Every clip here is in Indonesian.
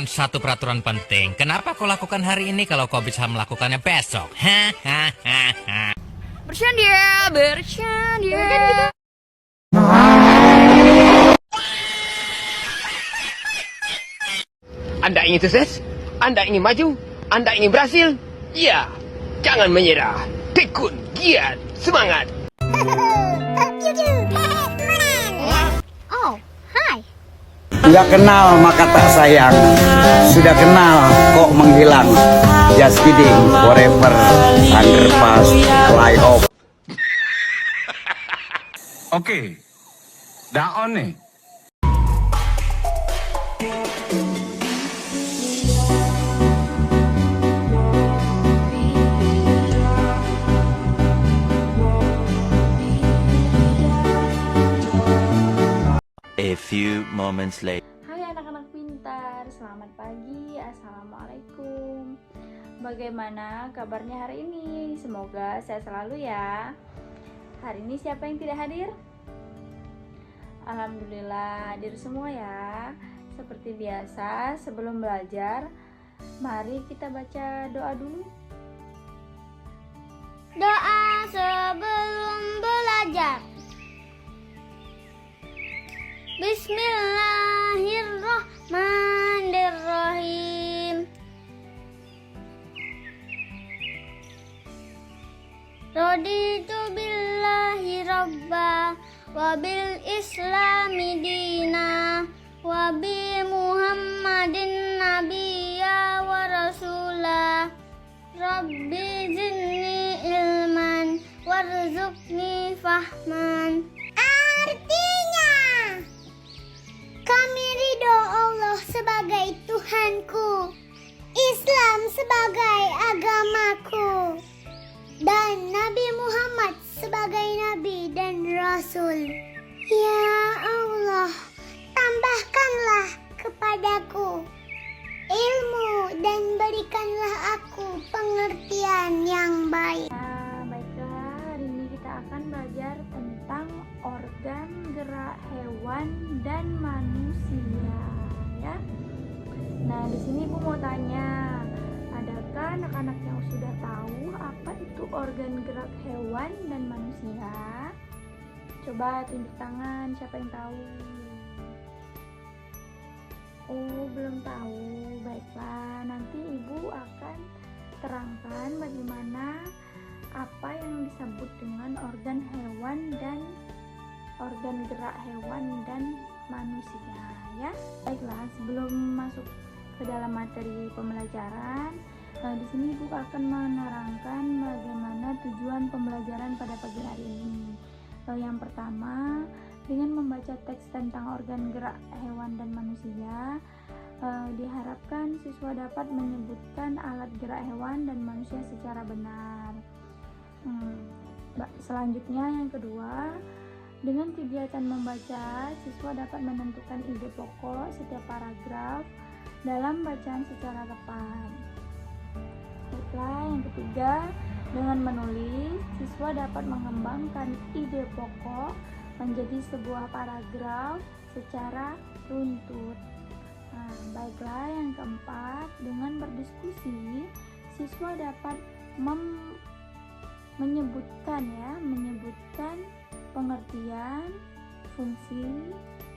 melakukan satu peraturan penting. Kenapa kau lakukan hari ini kalau kau bisa melakukannya besok? Bercanda, bercanda. Anda ingin sukses? Anda ingin maju? Anda ingin berhasil? Ya, jangan menyerah. Tekun, giat, semangat. Oh, hai. Sudah kenal maka tak sayang, sudah kenal kok menghilang. Just kidding, forever, underpass, fly off. Oke, dah on nih. A few moments later. Hai anak-anak pintar, selamat pagi, assalamualaikum. Bagaimana kabarnya hari ini? Semoga sehat selalu ya. Hari ini siapa yang tidak hadir? Alhamdulillah hadir semua ya. Seperti biasa, sebelum belajar, mari kita baca doa dulu. Doa sebelum belajar. Bismillahirrahmanirrahim. Raditu billahi rabba wa bil islami dina wa bi muhammadin nabiyya wa rasulah. Rabbi zidni ilman warzuqni fahman. Artinya, kami ridho Allah sebagai Tuhanku, Islam sebagai agamaku, dan Nabi Muhammad sebagai Nabi dan Rasul. Ya Allah, tambahkanlah kepadaku ilmu dan berikanlah aku pengertian yang baik. Baiklah, hari ini kita akan belajar tentang organ gerak hewan dan manusia ya. Nah, di sini Ibu mau tanya, adakah anak-anak yang sudah tahu apa itu organ gerak hewan dan manusia? Coba tunjuk tangan, siapa yang tahu? Oh, belum tahu. Baiklah, nanti Ibu akan terangkan bagaimana apa yang disebut dengan organ hewan dan organ gerak hewan dan manusia ya. Baiklah, sebelum masuk ke dalam materi pembelajaran, di sini Ibu akan menerangkan bagaimana tujuan pembelajaran pada pagi hari ini. Yang pertama, dengan membaca teks tentang organ gerak hewan dan manusia, diharapkan siswa dapat menyebutkan alat gerak hewan dan manusia secara benar. Selanjutnya yang kedua, dengan kegiatan membaca, siswa dapat menentukan ide pokok setiap paragraf dalam bacaan secara tepat. Baiklah, yang ketiga, dengan menulis, siswa dapat mengembangkan ide pokok menjadi sebuah paragraf secara runtut. Baiklah, yang keempat, dengan berdiskusi, siswa dapat menyebutkan pengertian, fungsi,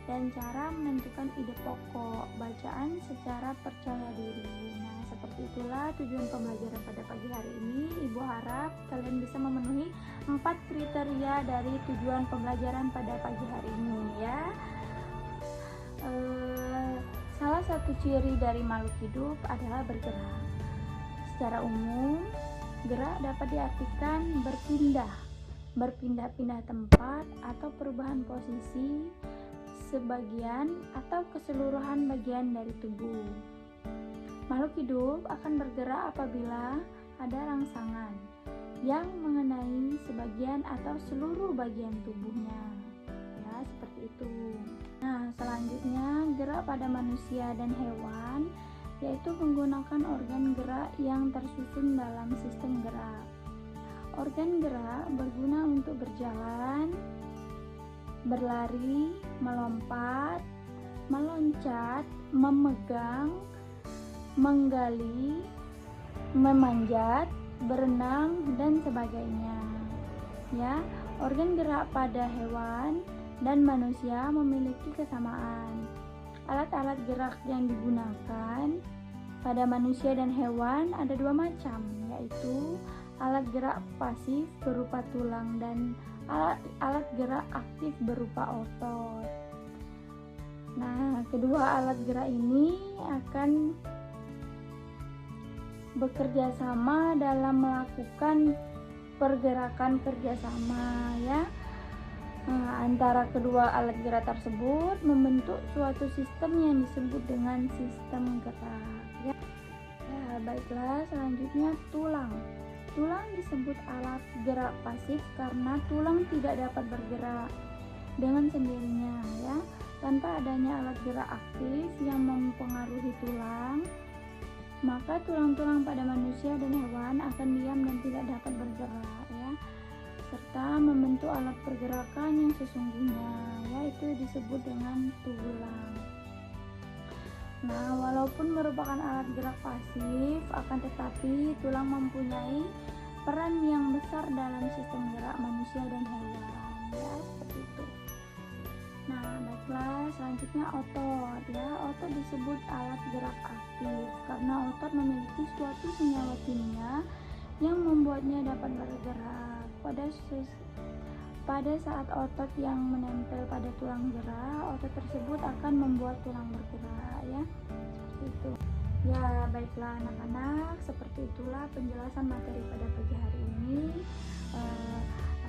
dan cara menentukan ide pokok bacaan secara percaya diri. Nah, seperti itulah tujuan pembelajaran pada pagi hari ini. Ibu harap kalian bisa memenuhi 4 kriteria dari tujuan pembelajaran pada pagi hari ini ya. Salah satu ciri dari makhluk hidup adalah bergerak. Secara umum, gerak dapat diartikan berpindah-pindah tempat atau perubahan posisi sebagian atau keseluruhan bagian dari tubuh. Makhluk hidup akan bergerak apabila ada rangsangan yang mengenai sebagian atau seluruh bagian tubuhnya. Ya, seperti itu. Nah, selanjutnya gerak pada manusia dan hewan yaitu menggunakan organ gerak yang tersusun dalam sistem gerak. Organ gerak berguna untuk berjalan, berlari, melompat, meloncat, memegang, menggali, memanjat, berenang, dan sebagainya. Ya, organ gerak pada hewan dan manusia memiliki kesamaan. Alat-alat gerak yang digunakan pada manusia dan hewan ada dua macam, yaitu alat gerak pasif berupa tulang dan alat gerak aktif berupa otot. Nah, kedua alat gerak ini akan bekerja sama dalam melakukan pergerakan kerjasama, ya. Antara kedua alat gerak tersebut membentuk suatu sistem yang disebut dengan sistem gerak, ya. Baiklah, selanjutnya tulang. Tulang disebut alat gerak pasif karena tulang tidak dapat bergerak dengan sendirinya, ya. Tanpa adanya alat gerak aktif yang mempengaruhi tulang, maka tulang-tulang pada manusia dan hewan akan diam dan tidak dapat bergerak, ya, serta membentuk alat pergerakan yang sesungguhnya, yaitu disebut dengan tulang. Nah, walaupun merupakan alat gerak pasif, akan tetapi tulang mempunyai peran yang besar dalam sistem gerak manusia dan hewan, ya, seperti itu. Nah, baiklah, selanjutnya otot, ya. Otot disebut alat gerak aktif karena otot memiliki suatu senyawa kimia yang membuatnya dapat bergerak. Pada saat otot yang menempel pada tulang gerak, otot tersebut akan membuat tulang bergerak, ya. Seperti itu. Ya, baiklah anak-anak, seperti itulah penjelasan materi pada pagi hari ini.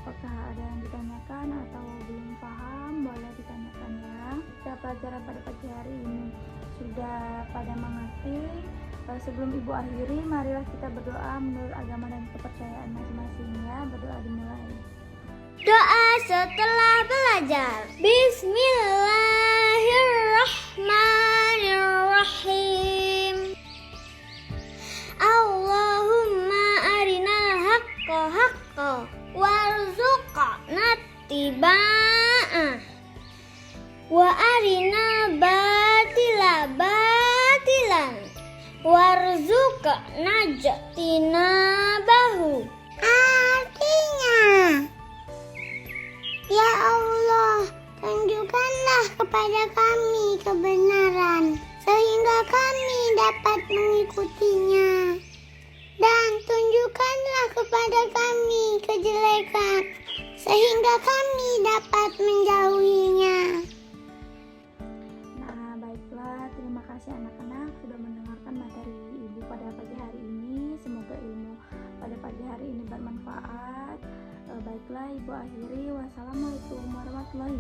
Apakah ada yang ditanyakan atau belum paham? Boleh ditanyakan, ya. Kita pelajaran pada pagi hari ini sudah pada mengerti. Sebelum Ibu akhiri, marilah kita berdoa menurut agama dan kepercayaan masing-masing, ya. Berdoa dimulai. Doa setelah belajar. Bismillahirrahmanirrahim. Allahumma arinal haqqa haqqa warzuqna tiba'ah wa arinal batila batilan warzuqna jtinabahu. Artinya, ya Allah, tunjukkanlah kepada kami kebenaran sehingga kami dapat mengikutinya, dan tunjukkanlah kepada kami kejelekan sehingga kami dapat menjauhinya. Nah, baiklah, terima kasih anak-anak sudah mendengarkan materi Ibu pada pagi hari ini. Semoga ilmu pada pagi hari ini bermanfaat. Baiklah, Ibu akhiri. Wassalamualaikum warahmatullahi